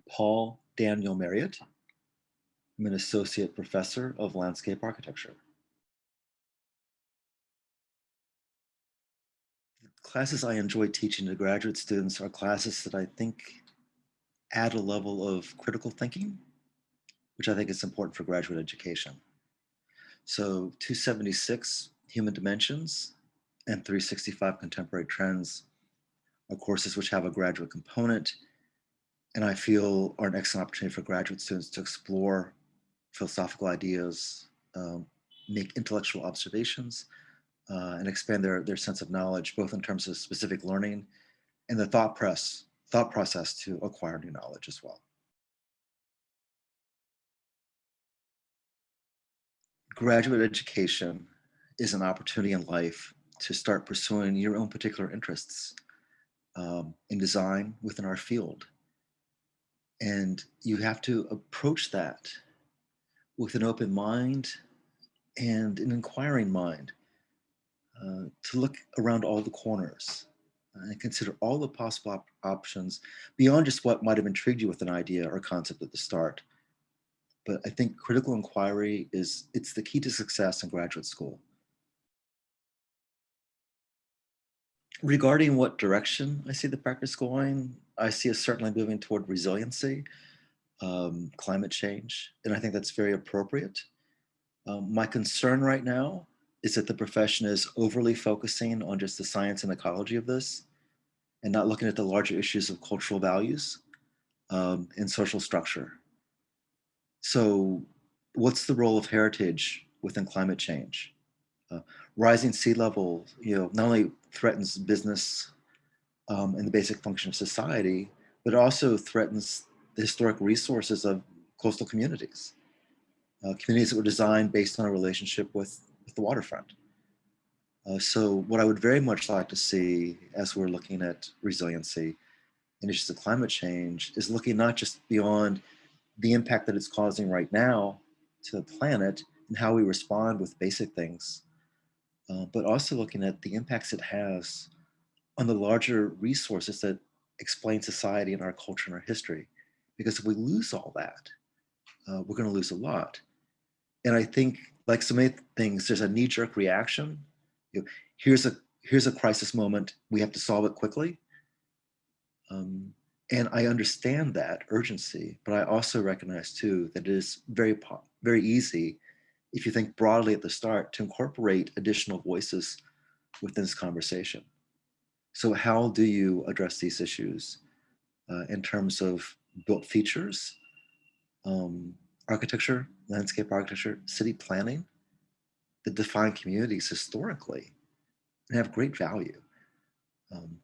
Paul Daniel Marriott. I'm an associate professor of landscape architecture. The classes I enjoy teaching to graduate students are classes that I think add a level of critical thinking, which I think is important for graduate education. So 276, Human Dimensions, and 365, Contemporary Trends are courses which have a graduate component, and I feel are an excellent opportunity for graduate students to explore philosophical ideas, make intellectual observations, and expand their sense of knowledge, both in terms of specific learning and the thought process to acquire new knowledge as well. Graduate education is an opportunity in life to start pursuing your own particular interests in design within our field. And you have to approach that with an open mind and an inquiring mind to look around all the corners and consider all the possible options beyond just what might have intrigued you with an idea or concept at the start. But I think critical inquiry it's the key to success in graduate school. Regarding what direction I see the practice going, I see us certainly moving toward resiliency, climate change, and I think that's very appropriate. My concern right now is that the profession is overly focusing on just the science and ecology of this and not looking at the larger issues of cultural values and social structure. So, what's the role of heritage within climate change? Uh, Rising sea level, not only threatens business and the basic function of society, but also threatens the historic resources of coastal communities, communities that were designed based on a relationship with the waterfront. So, what I would very much like to see as we're looking at resiliency and issues of climate change is looking not just beyond the impact that it's causing right now to the planet and how we respond with basic things, but also looking at the impacts it has on the larger resources that explain society and our culture and our history. Because if we lose all that, we're going to lose a lot. And I think, like so many things, there's a knee-jerk reaction. You know, here's a here's a crisis moment. We have to solve it quickly. Um, and I understand that urgency, but I also recognize too that it is very easy, if you think broadly at the start, to incorporate additional voices within this conversation. So, how do you address these issues in terms of built features, um, architecture, landscape architecture, city planning that define communities historically and have great value? Um,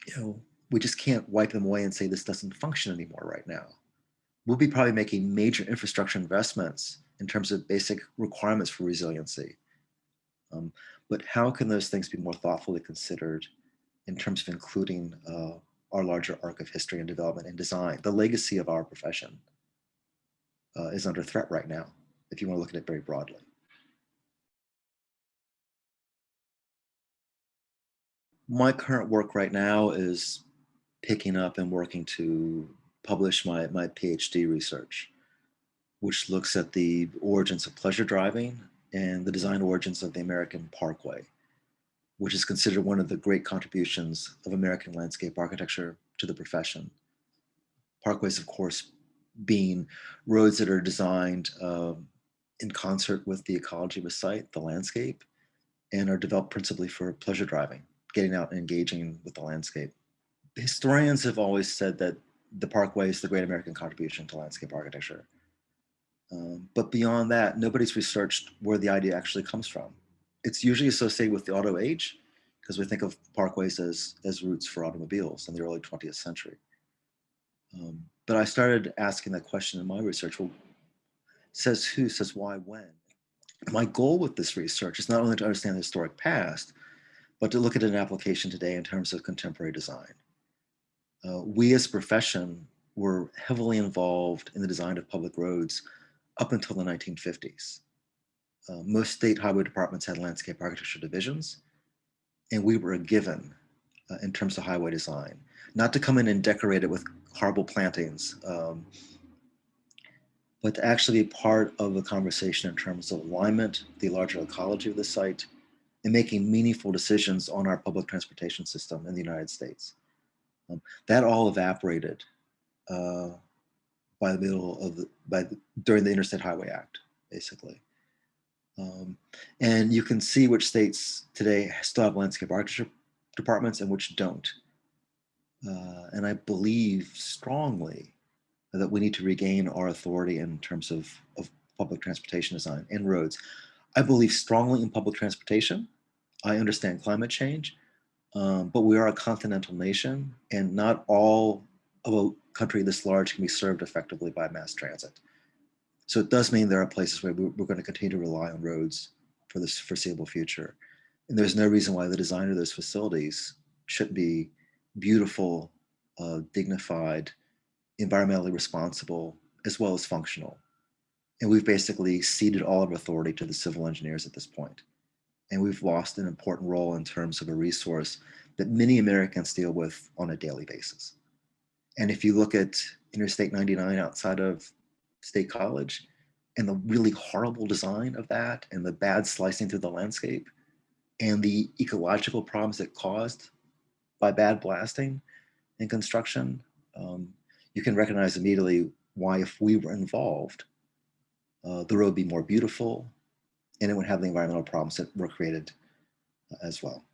you know, we just can't wipe them away and say this doesn't function anymore right now. We'll be probably making major infrastructure investments in terms of basic requirements for resiliency. Um, but how can those things be more thoughtfully considered in terms of including our larger arc of history and development and design? The legacy of our profession is under threat right now, if you want to look at it very broadly. My current work right now is picking up and working to publish my PhD research, which looks at the origins of pleasure driving and the design origins of the American Parkway, which is considered one of the great contributions of American landscape architecture to the profession. Parkways, of course, being roads that are designed in concert with the ecology of a site, the landscape, and are developed principally for pleasure driving, getting out and engaging with the landscape. Historians have always said that the Parkway is the great American contribution to landscape architecture. But beyond that, nobody's researched where the idea actually comes from. It's usually associated with the auto age because we think of parkways as routes for automobiles in the early 20th century. But I started asking that question in my research. Well, says who, says why, when? My goal with this research is not only to understand the historic past, but to look at an application today in terms of contemporary design. We as a profession were heavily involved in the design of public roads up until the 1950s. Most state highway departments had landscape architecture divisions, and we were a given in terms of highway design, not to come in and decorate it with horrible plantings, but to actually be part of the conversation in terms of alignment, the larger ecology of the site, and making meaningful decisions on our public transportation system in the United States. That all evaporated uh, by the middle of during the Interstate Highway Act, basically. Um, and you can see which states today still have landscape architecture departments and which don't. And I believe strongly that we need to regain our authority in terms of public transportation design and roads. I believe strongly in public transportation. I understand climate change, but we are a continental nation, and not all of a country this large can be served effectively by mass transit. So it does mean there are places where we're going to continue to rely on roads for this foreseeable future. And there's no reason why the design of those facilities should be beautiful, dignified, environmentally responsible, as well as functional. And we've basically ceded all of authority to the civil engineers at this point. And we've lost an important role in terms of a resource that many Americans deal with on a daily basis. And if you look at Interstate 99 outside of State College and the really horrible design of that and the bad slicing through the landscape and the ecological problems it caused by bad blasting and construction, you can recognize immediately why, if we were involved, the road would be more beautiful and it would have the environmental problems that were created as well.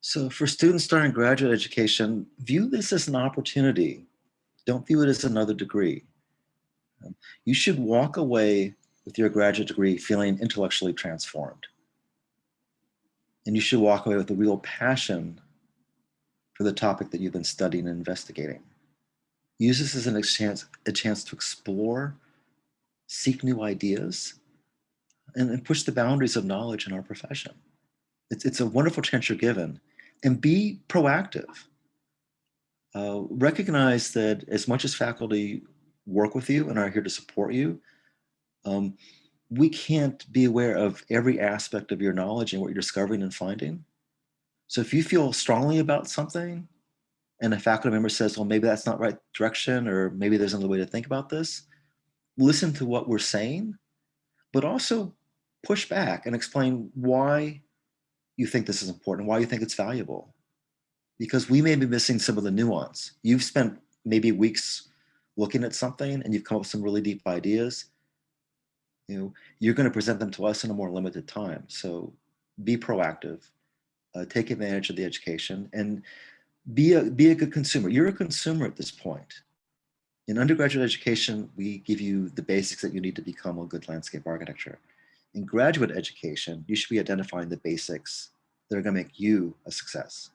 So for students starting graduate education, view this as an opportunity. Don't view it as another degree. You should walk away with your graduate degree feeling intellectually transformed. And you should walk away with a real passion for the topic that you've been studying and investigating. Use this as a chance to explore, seek new ideas, and push the boundaries of knowledge in our profession. It's a wonderful chance you're given. And be proactive. Recognize that as much as faculty work with you and are here to support you, we can't be aware of every aspect of your knowledge and what you're discovering and finding. So if you feel strongly about something and a faculty member says, well, maybe that's not right direction, or maybe there's another way to think about this, listen to what we're saying, but also push back and explain why you think this is important, why you think it's valuable. Because we may be missing some of the nuance. You've spent maybe weeks looking at something and you've come up with some really deep ideas. You're going to present them to us in a more limited time. So be proactive, take advantage of the education, and be a good consumer. You're a consumer at this point. In undergraduate education, we give you the basics that you need to become a good landscape architecture. In graduate education, you should be identifying the basics that are going to make you a success.